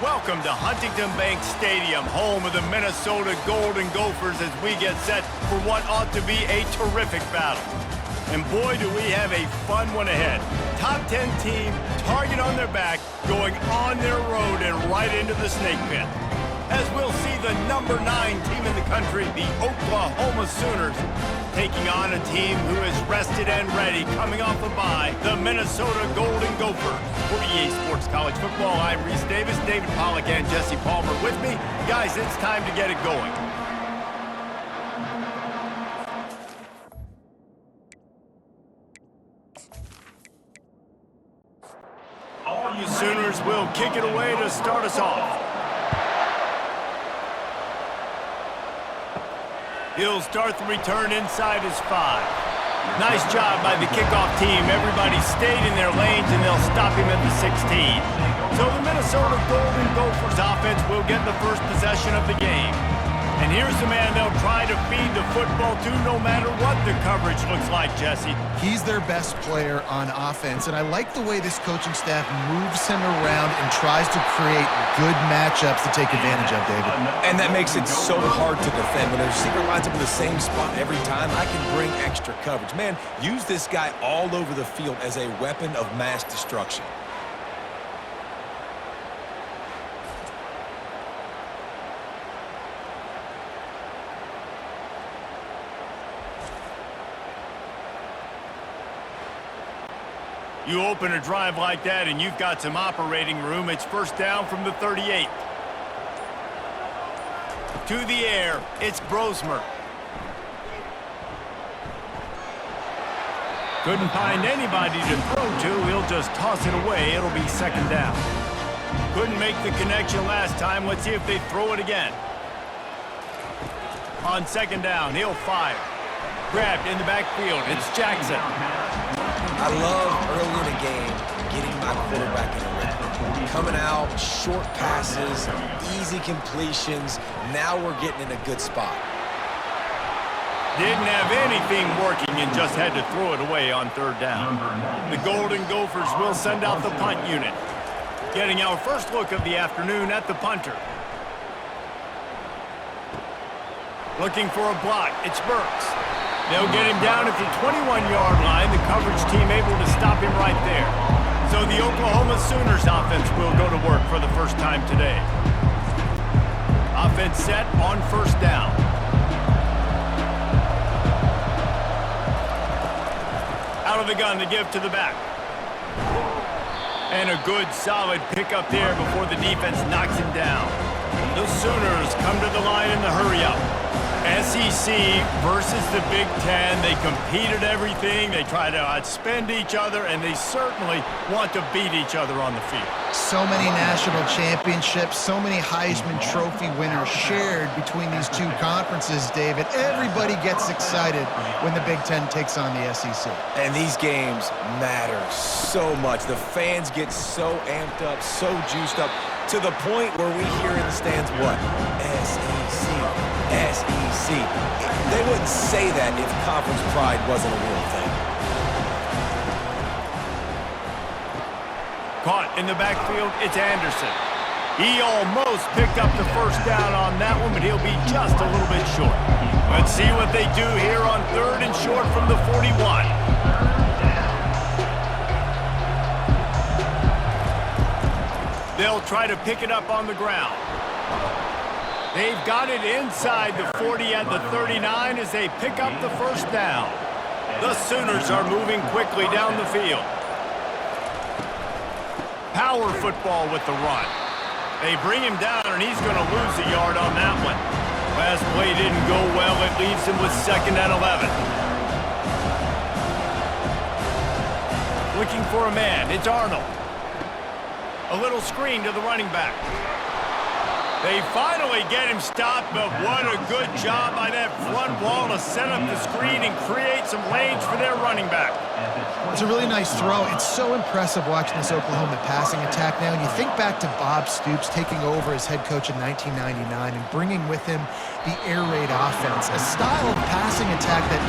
Welcome to Huntington Bank Stadium, home of the Minnesota Golden Gophers, as we get set for what ought to be a terrific battle. And boy, do we have a fun one ahead. Top 10 team, target on their back, going on their road and right into the snake pit. As we'll see the number 9 team in the country, the Oklahoma Sooners, taking on a team who is rested and ready, coming off a bye, the Minnesota Golden Gophers. For EA Sports College Football, I'm Reese Davis, David Pollack, and Jesse Palmer with me. Guys, it's time to get it going. All you Sooners will kick it away to start us off. He'll start the return inside his 5. Nice job by the kickoff team. Everybody stayed in their lanes, and they'll stop him at the 16. So the Minnesota Golden Gophers offense will get the first possession of the game. And here's the man they'll try to feed the football to no matter what the coverage looks like, Jesse. He's their best player on offense, and I like the way this coaching staff moves him around and tries to create good matchups to take advantage of, David. And that makes it so hard to defend. When a receiver lines up in the same spot every time, I can bring extra coverage. Man, use this guy all over the field as a weapon of mass destruction. You open a drive like that and you've got some operating room. It's first down from the 38. To the air, it's Brosmer. Couldn't find anybody to throw to. He'll just toss it away. It'll be second down. Couldn't make the connection last time. Let's see if they throw it again. On second down, he'll fire. Grabbed in the backfield. It's Jackson. I love early in the game getting my quarterback in a rhythm. Coming out, short passes, easy completions. Now we're getting in a good spot. Didn't have anything working and just had to throw it away on third down. The Golden Gophers will send out the punt unit. Getting our first look of the afternoon at the punter. Looking for a block. It's Burks. They'll get him down at the 21-yard line. The coverage team able to stop him right there. So the Oklahoma Sooners offense will go to work for the first time today. Offense set on first down. Out of the gun to give to the back. And a good solid pickup there before the defense knocks him down. The Sooners come to the line in the hurry-up. SEC versus the Big Ten. They competed everything. They try to outspend each other, and they certainly want to beat each other on the field. So many national championships, so many Heisman Trophy winners shared between these two conferences, David. Everybody gets excited when the Big Ten takes on the SEC. And these games matter so much. The fans get so amped up, so juiced up, to the point where we hear in the stands, what? SEC. SEC. They wouldn't say that if conference pride wasn't a real thing. Caught in the backfield, it's Anderson. He almost picked up the first down on that one, but he'll be just a little bit short. Let's see what they do here on third and short from the 41. They'll try to pick it up on the ground. They've got it inside the 40 at the 39 as they pick up the first down. The Sooners are moving quickly down the field. Power football with the run. They bring him down, and he's going to lose a yard on that one. Last play didn't go well. It leaves him with second and 11. Looking for a man. It's Arnold. A little screen to the running back. They finally get him stopped, but what a good job by that front wall to set up the screen and create some lanes for their running back. It's a really nice throw. It's so impressive watching this Oklahoma passing attack now. And you think back to Bob Stoops taking over as head coach in 1999 and bringing with him the air raid offense, a style of passing attack that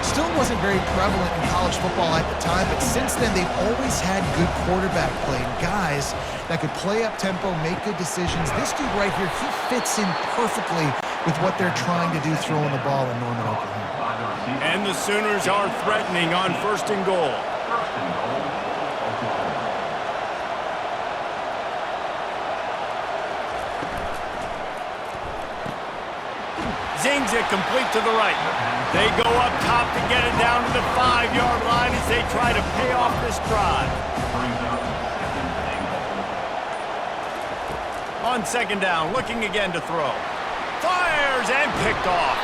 Still wasn't very prevalent in college football at the time, but since then they've always had good quarterback play and guys that could play up tempo, make good decisions. This dude right here, he fits in perfectly with what they're trying to do throwing the ball in Norman, Oklahoma. And the Sooners are threatening on 1st and goal. Zings it complete to the right. They go up top to get it down to the 5-yard line as they try to pay off this drive. On 2nd down, looking again to throw. Fires and picked off.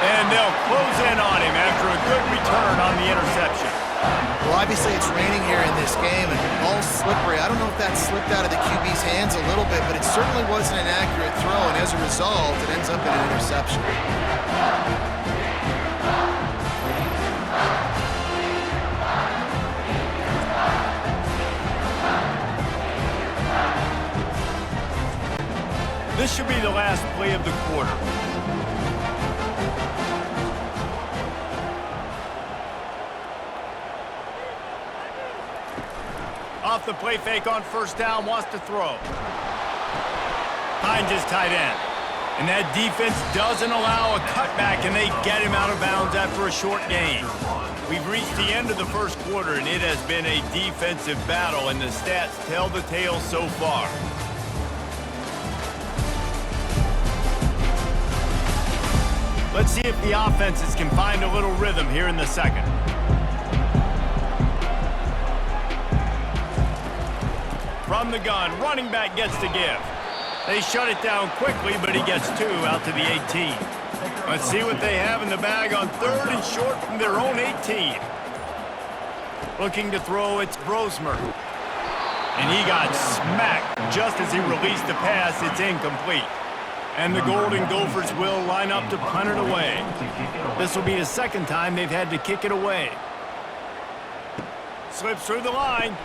And they'll close in on him after a good return on the interception. Well, obviously it's raining here in this game, and the ball's slippery. I don't know if that slipped out of the QB's hands a little bit, but it certainly wasn't an accurate throw, and as a result, it ends up in an interception. This should be the last play of the quarter. Off the play fake on 1st down, wants to throw. Finds his tight end. And that defense doesn't allow a cutback, and they get him out of bounds after a short gain. We've reached the end of the 1st quarter, and it has been a defensive battle, and the stats tell the tale so far. Let's see if the offenses can find a little rhythm here in the 2nd. From the gun, running back gets to give. They shut it down quickly, but he gets 2 out to the 18. Let's see what they have in the bag on 3rd and short from their own 18. Looking to throw, it's Brosmer. And he got smacked just as he released the pass. It's incomplete. And the Golden Gophers will line up to punt it away. This will be the 2nd time they've had to kick it away. Slips through the line.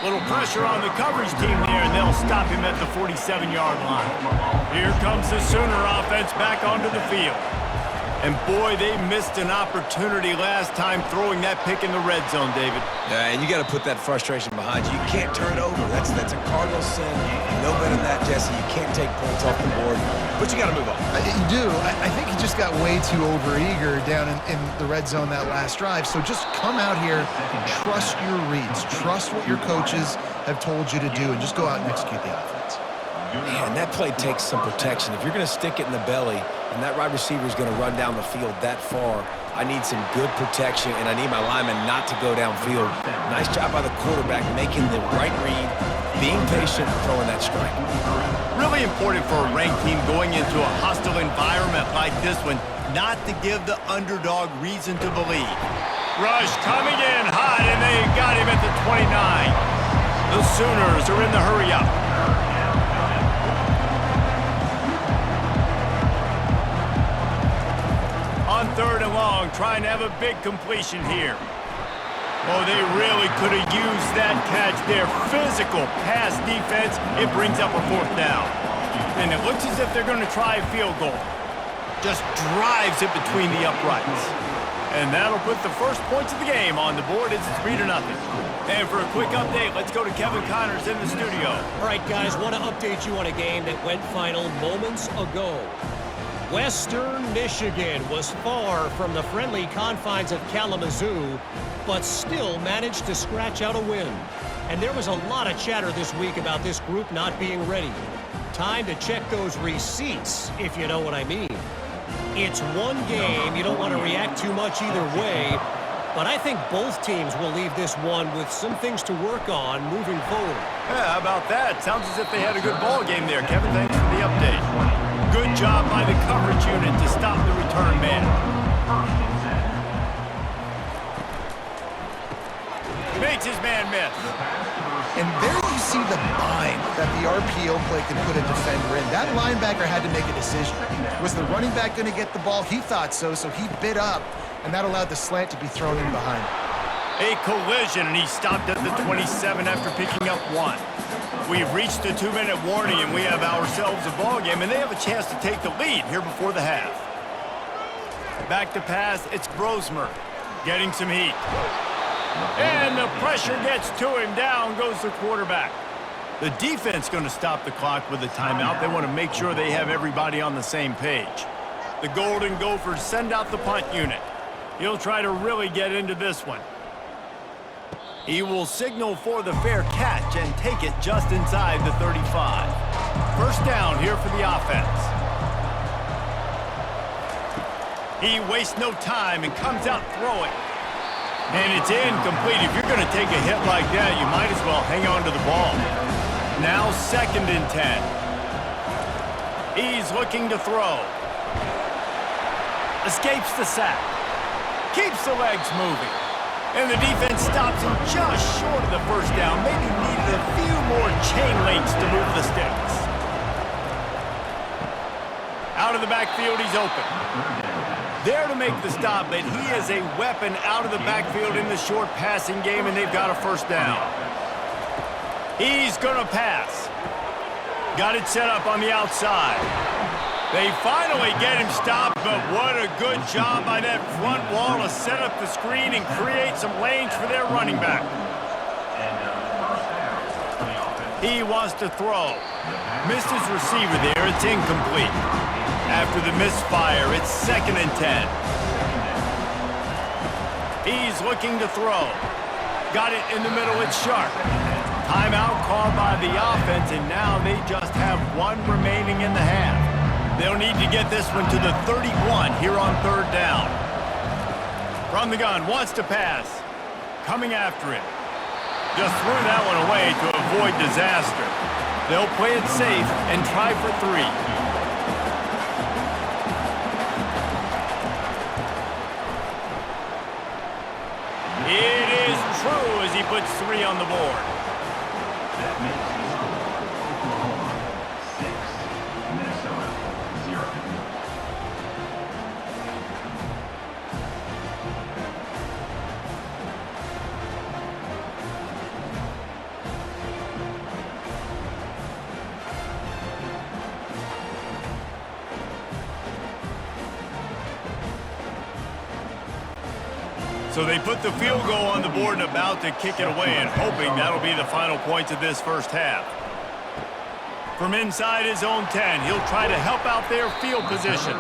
Little pressure on the coverage team there, and they'll stop him at the 47-yard line. Here comes the Sooner offense back onto the field. And boy, they missed an opportunity last time throwing that pick in the red zone, David. Yeah, and you got to put that frustration behind you. You can't turn it over. That's a cardinal sin. No better than that, Jesse. You can't take points off the board, but you got to move on. You do. I think he just got way too overeager down in the red zone that last drive. So just come out here, trust your reads, trust what your coaches have told you to do, and just go out and execute the offense. Man, that play takes some protection. If you're going to stick it in the belly and that wide receiver is going to run down the field that far, I need some good protection, and I need my lineman not to go downfield. Nice job by the quarterback making the right read, being patient, throwing that strike. Really important for a ranked team going into a hostile environment like this one, not to give the underdog reason to believe. Rush coming in hot, and they got him at the 29. The Sooners are in the hurry-up. On 3rd and long, trying to have a big completion here. Oh, they really could have used that catch there. Physical pass defense. It brings up a 4th down. And it looks as if they're going to try a field goal. Just drives it between the uprights. And that'll put the first points of the game on the board as it's 3-0. And for a quick update, let's go to Kevin Connors in the studio. All right, guys, want to update you on a game that went final moments ago. Western Michigan was far from the friendly confines of Kalamazoo, but still managed to scratch out a win. And there was a lot of chatter this week about this group not being ready. Time to check those receipts, if you know what I mean. It's one game. You don't want to react too much either way, but I think both teams will leave this one with some things to work on moving forward. Yeah, how about that? Sounds as if they had a good ball game there. Kevin, thanks for the update. Good job by the coverage unit to stop the return man. Makes his man miss. And there you see the bind that the RPO play can put a defender in. That linebacker had to make a decision. Was the running back going to get the ball? He thought so he bid up, and that allowed the slant to be thrown in behind him. A collision, and he stopped at the 27 after picking up 1. We've reached the 2-minute warning, and we have ourselves a ball game, and they have a chance to take the lead here before the half. Back to pass, it's Brosmer. Getting some heat. And the pressure gets to him. Down goes the quarterback. The defense going to stop the clock with a timeout. They want to make sure they have everybody on the same page. The Golden Gophers send out the punt unit. He'll try to really get into this one. He will signal for the fair catch and take it just inside the 35. First down here for the offense. He wastes no time and comes out throwing. And it's incomplete. If you're going to take a hit like that, you might as well hang on to the ball. Now 2nd and 10. He's looking to throw. Escapes the sack. Keeps the legs moving. And the defense stops him just short of the first down. Maybe needed a few more chain links to move the sticks. Out of the backfield, he's open. There to make the stop, but he is a weapon out of the backfield in the short passing game, and they've got a first down. He's going to pass. Got it set up on the outside. They finally get him stopped, but what a good job by that front wall to set up the screen and create some lanes for their running back. He wants to throw. Missed his receiver there. It's incomplete. After the misfire, it's 2nd and 10. He's looking to throw. Got it in the middle. It's Sharp. Timeout called by the offense, and now they just have one remaining in the half. They'll need to get this one to the 31 here on 3rd down. From the gun, wants to pass. Coming after it. Just threw that one away to avoid disaster. They'll play it safe and try for 3. It is true as he puts 3 on the board. That makes Oklahoma 6, Minnesota 0. So they put the field goal on the board and about to kick it away and hoping that'll be the final points of this first half. From inside his own 10, he'll try to help out their field position.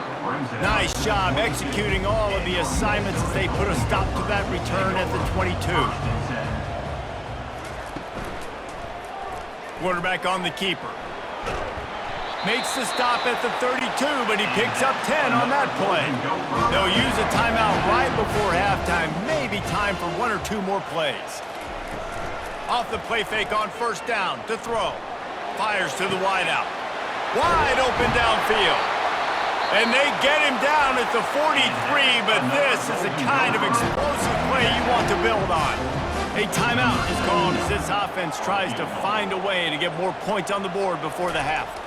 Nice job executing all of the assignments as they put a stop to that return at the 22. Quarterback on the keeper. Makes the stop at the 32, but he picks up 10 on that play. They'll use a timeout right before halftime. Maybe time for 1 or 2 more plays. Off the play fake on first down to throw. Fires to the wideout. Wide open downfield. And they get him down at the 43, but this is the kind of explosive play you want to build on. A timeout is called as this offense tries to find a way to get more points on the board before the half.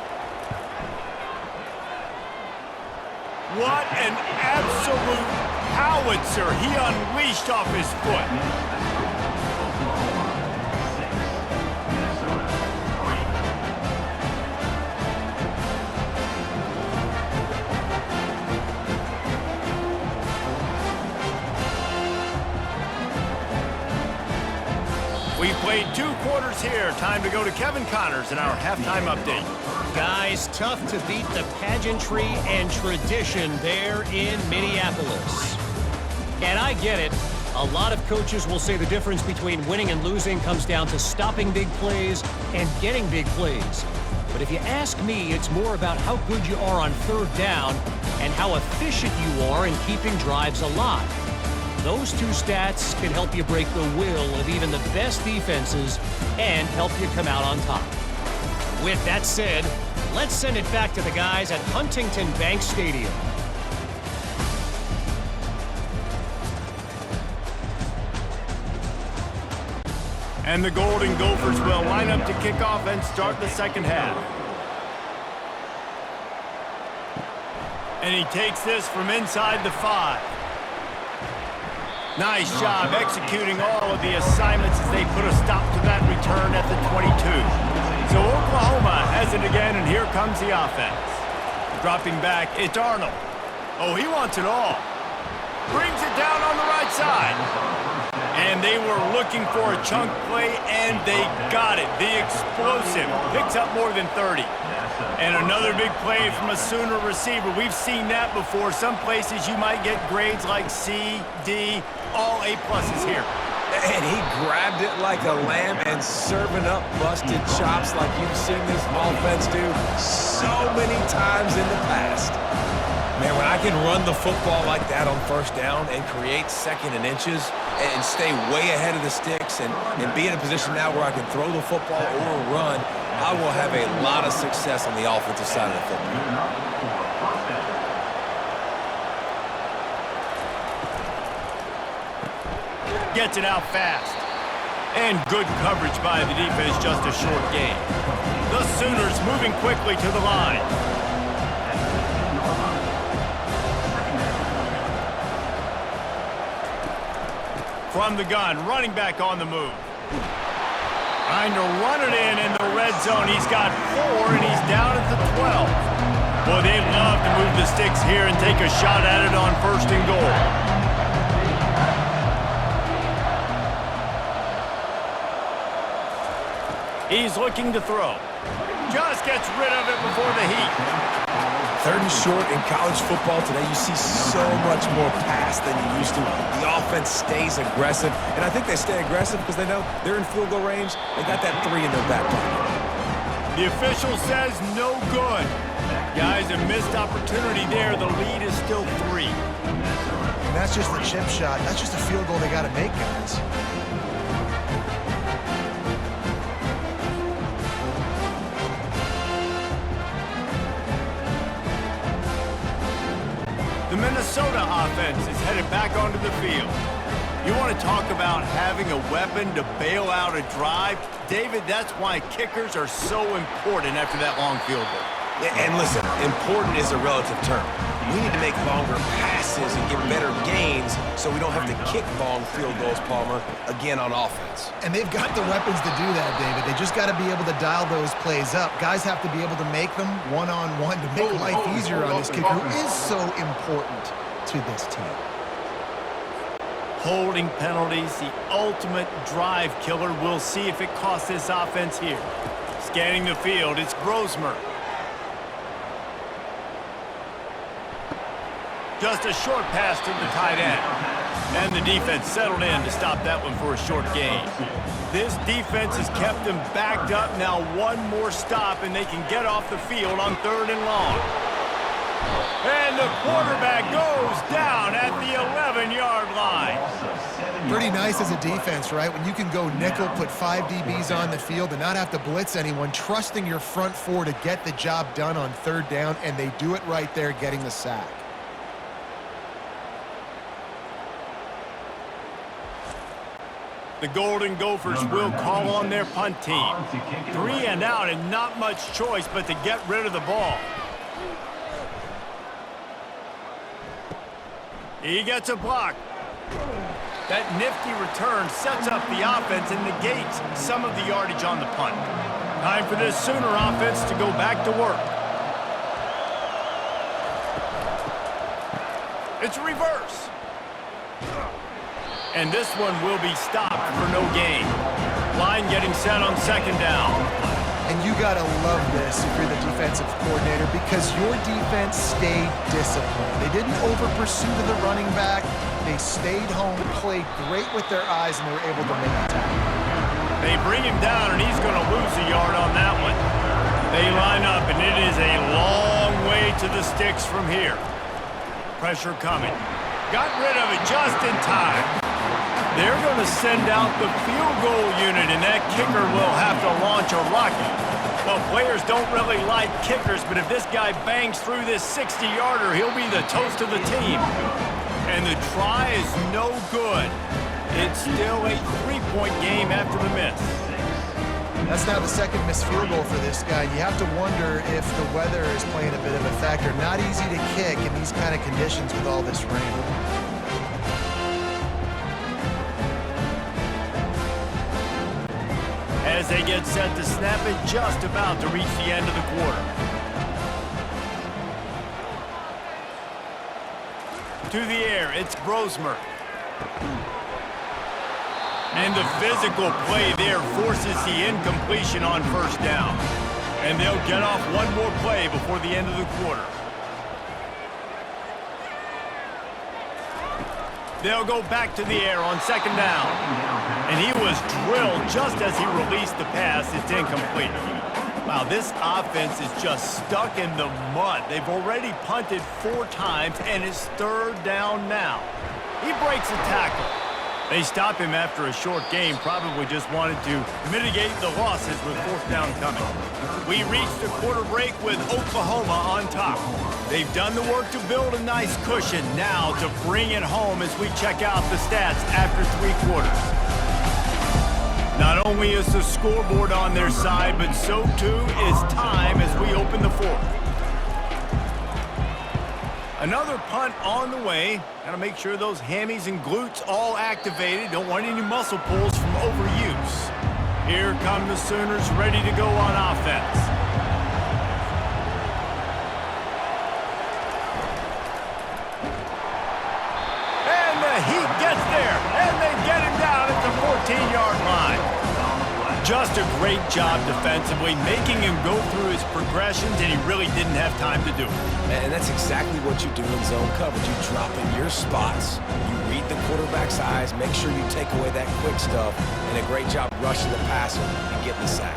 What an absolute howitzer he unleashed off his foot. We've played 2 quarters here. Time to go to Kevin Connors in our halftime update. Guys, tough to beat the pageantry and tradition there in Minneapolis. And I get it. A lot of coaches will say the difference between winning and losing comes down to stopping big plays and getting big plays. But if you ask me, it's more about how good you are on 3rd down and how efficient you are in keeping drives alive. Those 2 stats can help you break the will of even the best defenses and help you come out on top. With that said, let's send it back to the guys at Huntington Bank Stadium. And the Golden Gophers will line up to kick off and start the second half. And he takes this from inside the 5. Nice job executing all of the assignments as they put a stop to that return at the 22. So Oklahoma has it again, and here comes the offense. Dropping back, it's Arnold. Oh, he wants it all. brings it down on the right side. And they were looking for a chunk play, and they got it. The explosive picks up more than 30. And another big play from a Sooner receiver. We've seen that before. Some places you might get grades like C, D, all A+ here. And he grabbed it like a lamb and serving up busted chops like you've seen this offense do so many times in the past. Man, when I can run the football like that on first down and create second and inches and stay way ahead of the sticks and be in a position now where I can throw the football or run, I will have a lot of success on the offensive side of the football. Gets it out fast. And good coverage by the defense, just a short gain. The Sooners moving quickly to the line. From the gun, running back on the move. Trying to run it in the red zone. He's got 4, and he's down at the 12. Boy, they love to move the sticks here and take a shot at it on 1st and goal. He's looking to throw. Just gets rid of it before the heat. 3rd and short in college football today, you see so much more pass than you used to. The offense stays aggressive, and I think they stay aggressive because they know they're in field goal range. They got that 3 in their back pocket. The official says no good. Guys, a missed opportunity there. The lead is still 3. And that's just the chip shot. That's just a field goal they got to make, guys. The Minnesota offense is headed back onto the field. You want to talk about having a weapon to bail out a drive? David, that's why kickers are so important after that long field goal. Yeah, and listen, important is a relative term. We need to make longer passes and get better gains so we don't have to kick long field goals, Palmer, again on offense. And they've got the weapons to do that, David. They just got to be able to dial those plays up. Guys have to be able to make them one-on-one to make life easier on this kicker, who is so important to this team. Holding penalties, the ultimate drive killer. We'll see if it costs this offense here. Scanning the field, it's Grosmer. Just a short pass to the tight end. And the defense settled in to stop that one for a short gain. This defense has kept them backed up. Now one more stop, and they can get off the field on 3rd and long. And the quarterback goes down at the 11-yard line. Pretty nice as a defense, right? When you can go nickel, put 5 DBs on the field and not have to blitz anyone, trusting your front 4 to get the job done on 3rd down, and they do it right there, getting the sack. The Golden Gophers will call on their punt team. 3 and out, and not much choice but to get rid of the ball. He gets a block. That nifty return sets up the offense and negates some of the yardage on the punt. Time for this Sooner offense to go back to work. It's a reverse. And this one will be stopped for no gain. Line getting set on 2nd down. And you got to love this if you're the defensive coordinator, because your defense stayed disciplined. They didn't over-pursue to the running back. They stayed home, played great with their eyes, and they were able to make the tackle. They bring him down, and he's going to lose a yard on that one. They line up, and it is a long way to the sticks from here. Pressure coming. Got rid of it just in time. They're going to send out the field goal unit, and that kicker will have to launch a rocket. Well, players don't really like kickers, but if this guy bangs through this 60-yarder, he'll be the toast of the team. And the try is no good. It's still a 3-point game after the miss. That's now the 2nd missed field goal for this guy. You have to wonder if the weather is playing a bit of a factor. Not easy to kick in these kind of conditions with all this rain. As they get set to snap it, just about to reach the end of the quarter. To the air, it's Brosmer. And the physical play there forces the incompletion on first down. And they'll get off one more play before the end of the quarter. They'll go back to the air on second down. And he was drilled just as he released the pass. It's incomplete. Wow, this offense is just stuck in the mud. They've already punted 4 times, and it's third down now. He breaks a tackle. They stop him after a short game, probably just wanted to mitigate the losses with fourth down coming. We reached the quarter break with Oklahoma on top. They've done the work to build a nice cushion. Now to bring it home as we check out the stats after 3 quarters. Not only is the scoreboard on their side, but so too is time as we open the fourth. Another punt on the way. Got to make sure those hammies and glutes all activated. Don't want any muscle pulls from overuse. Here come the Sooners ready to go on offense. And the Heat gets there, and they get him down at the 14-yard line. Just a great job defensively, making him go through his progressions, and he really didn't have time to do it. And that's exactly what you do in zone coverage. You drop in your spots, you read the quarterback's eyes, make sure you take away that quick stuff, and a great job rushing the passer and getting the sack.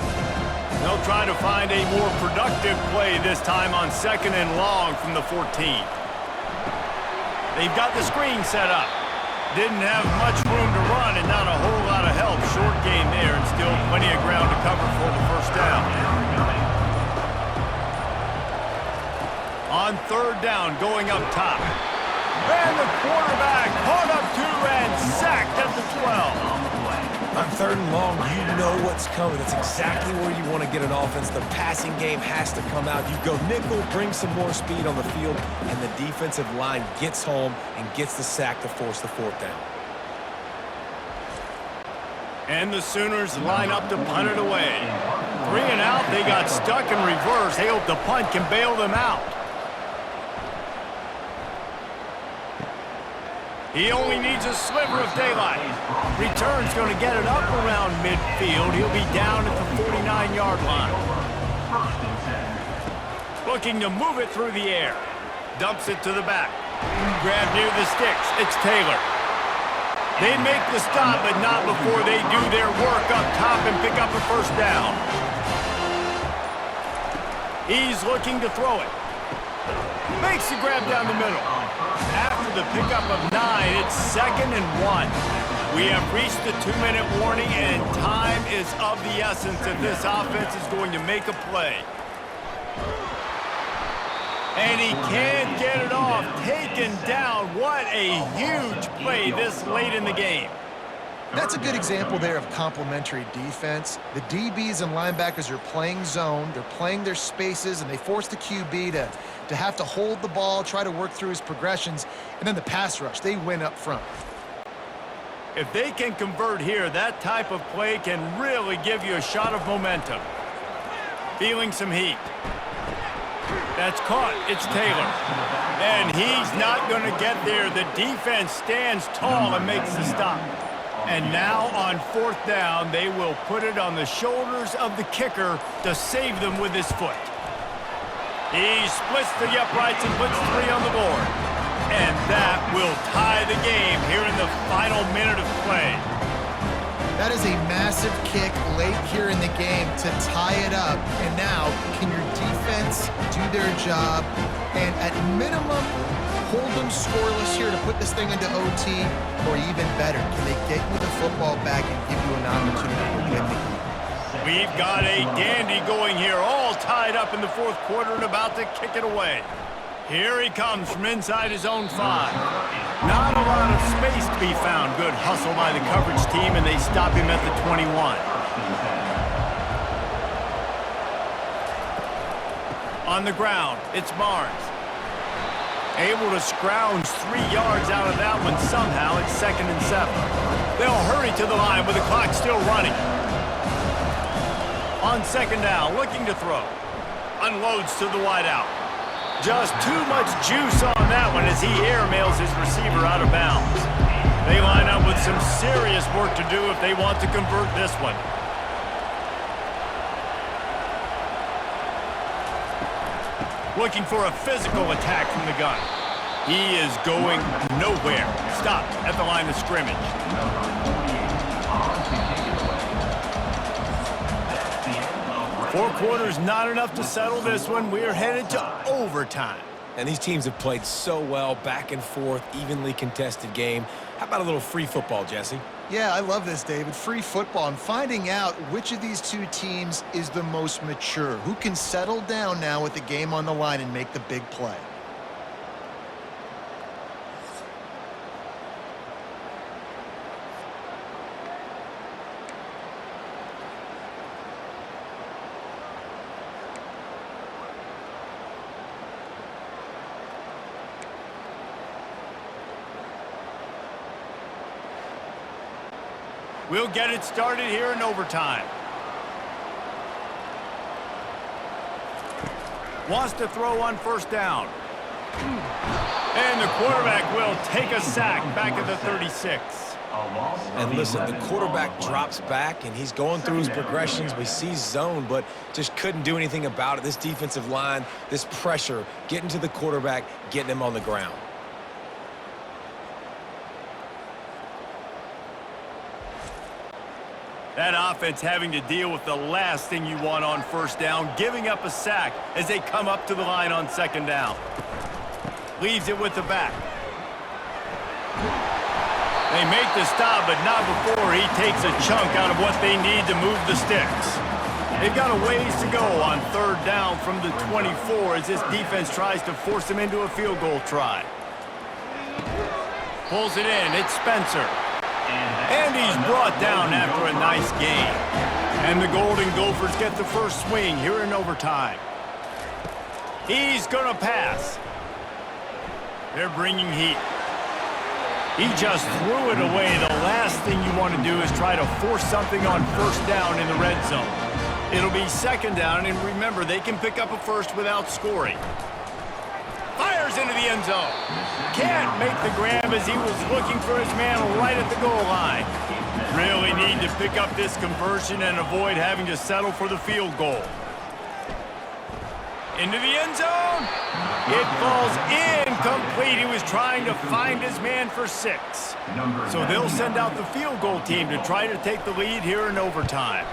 They'll try to find a more productive play this time on second and long from the 14. They've got the screen set up. Didn't have much room to run and not a whole lot of help. Short gain there and still plenty of ground to cover for the first down. On third down, going up top. And the quarterback caught up to and sacked at the 12. On third and long, you know what's coming. That's exactly where you want to get an offense. The passing game has to come out. You go nickel, bring some more speed on the field, and the defensive line gets home and gets the sack to force the fourth down. And the Sooners line up to punt it away. 3 and out, they got stuck in reverse. They hope the punt can bail them out. He only needs a sliver of daylight. Return's going to get it up around midfield. He'll be down at the 49-yard line. Looking to move it through the air. Dumps it to the back. Grab near the sticks. It's Taylor. They make the stop, but not before they do their work up top and pick up a first down. He's looking to throw it. Makes the grab down the middle. After the pickup of 9, it's 2nd and 1. We have reached the 2-minute warning, and time is of the essence if this offense is going to make a play. And he can't get it off. Taken down. What a huge play this late in the game. That's a good example there of complementary defense. The DBs and linebackers are playing zone, they're playing their spaces, and they force the QB to have to hold the ball, try to work through his progressions, and then the pass rush, they win up front. If they can convert here, that type of play can really give you a shot of momentum. Feeling some heat. That's caught. It's Taylor. And he's not going to get there. The defense stands tall and makes the stop. And now on fourth down, they will put it on the shoulders of the kicker to save them with his foot. He splits the uprights and puts 3 on the board. And that will tie the game here in the final minute of play. That is a massive kick late here in the game to tie it up. And now, can your defense do their job and at minimum hold them scoreless here to put this thing into OT, or even better, can they get you the football back and give you an opportunity to win the game? We've got a dandy going here, all tied up in the fourth quarter and about to kick it away. Here he comes from inside his own 5. Not a lot of space to be found. Good hustle by the coverage team, and they stop him at the 21. On the ground, it's Barnes. Able to scrounge 3 yards out of that one somehow. It's 2nd and 7. They'll hurry to the line with the clock still running. On second down, looking to throw. Unloads to the wideout. Just too much juice on that one as he airmails his receiver out of bounds. They line up with some serious work to do if they want to convert this one. Looking for a physical attack from the gun. He is going nowhere. Stopped at the line of scrimmage. Four quarters not enough to settle this one. We are headed to overtime. And these teams have played so well, back and forth, evenly contested game. How about a little free football, Jesse? Yeah, I love this, David. Free football. I'm finding out which of these two teams is the most mature. Who can settle down now with the game on the line and make the big play? We'll get it started here in overtime. Wants to throw on first down. And the quarterback will take a sack back at the 36. And listen, the quarterback drops back, and he's going through his progressions. We see zone, but just couldn't do anything about it. This defensive line, this pressure, getting to the quarterback, getting him on the ground. That offense having to deal with the last thing you want on first down, giving up a sack as they come up to the line on second down. Leaves it with the back. They make the stop, but not before he takes a chunk out of what they need to move the sticks. They've got a ways to go on third down from the 24 as this defense tries to force them into a field goal try. Pulls it in. It's Spencer. And he's brought down after a nice game. And the Golden Gophers get the first swing here in overtime. He's going to pass. They're bringing heat. He just threw it away. The last thing you want to do is try to force something on first down in the red zone. It'll be second down, and remember, they can pick up a first without scoring. Fires into the end zone. Can't make the grab as he was looking for his man right at the goal line. Really need to pick up this conversion and avoid having to settle for the field goal. Into the end zone. It falls incomplete. He was trying to find his man for 6. So they'll send out the field goal team to try to take the lead here in overtime.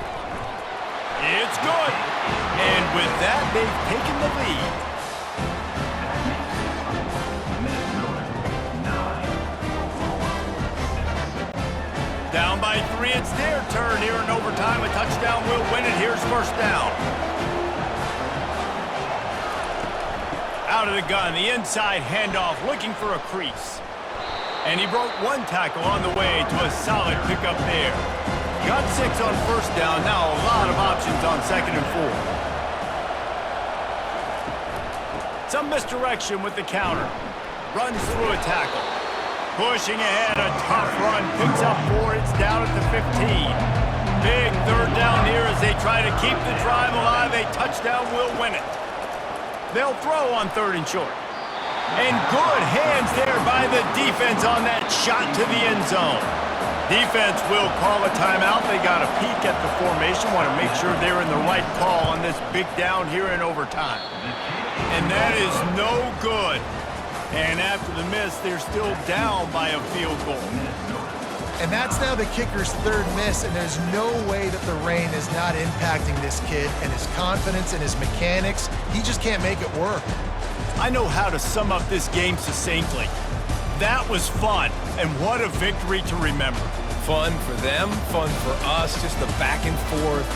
It's good. And with that, they've taken the lead. Down by 3, it's their turn here in overtime. A touchdown will win it. Here's first down. Out of the gun, the inside handoff, looking for a crease. And he broke one tackle on the way to a solid pickup there. Got 6 on first down, now a lot of options on second and 4. Some misdirection with the counter. Runs through a tackle. Pushing ahead, a tough run, picks up 4, it's down at the 15. Big third down here as they try to keep the drive alive. A touchdown will win it. They'll throw on 3rd and short. And good hands there by the defense on that shot to the end zone. Defense will call a timeout. They got a peek at the formation, want to make sure they're in the right call on this big down here in overtime. And that is no good. And after the miss, they're still down by a field goal. And that's now the kicker's 3rd miss, and there's no way that the rain is not impacting this kid and his confidence and his mechanics. He just can't make it work. I know how to sum up this game succinctly. That was fun, and what a victory to remember. Fun for them, fun for us, just the back and forth.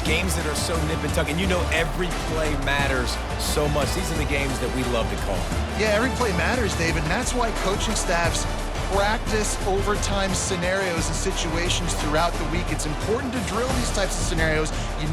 Games that are so nip and tuck, and you know every play matters so much. These are the games that we love to call. Yeah, every play matters, David, and that's why coaching staffs practice overtime scenarios and situations throughout the week. It's important to drill these types of scenarios. You